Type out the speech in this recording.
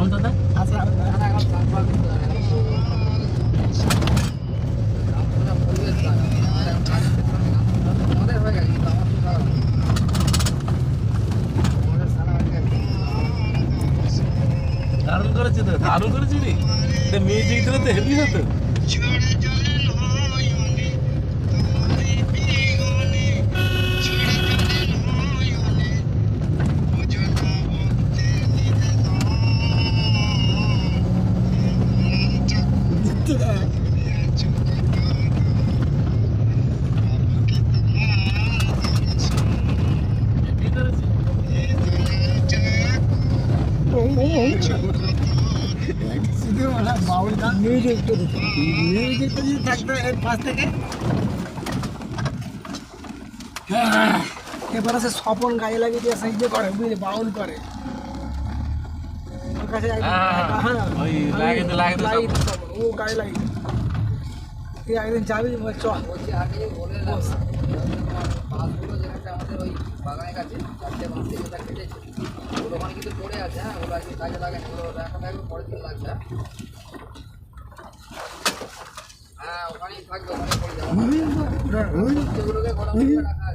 Sound দাদা আচ্ছা দারুণ করেছে তো, দারুণ করেছি রে। এটা মিউজিক দিলে তো হেভি হতো। হেভি করেছে। শুধু বাউল গান মিউজিকটা যদি থাকতো এর পাশ থেকে এবার আছে স্বপন গায়ে লাগিয়ে দিয়ে সাইজে করে বুঝলি বাউল করে ওর কাছে ওই লাগিয়ে দে, লাগিয়ে দে সব। ও গায়ে লাগিয়ে তুই একদিন যাবি চ বলছি আগে বলে বাসগুলো যেখানটা আমাদের ওই বাগানের কাছে চারটে বাস থেকে যেটা কেটেছে ওগুলো ওখানে কিন্তু পড়ে আছে। হ্যাঁ ওগুলো আজকে কাজে লাগে না, ওগুলো এখন একদম পরের দিন লাগছে। হ্যাঁ ওখানেই থাকবে, ওখানে পড়ে যাবে। সেগুলোকে গরম করে রাখা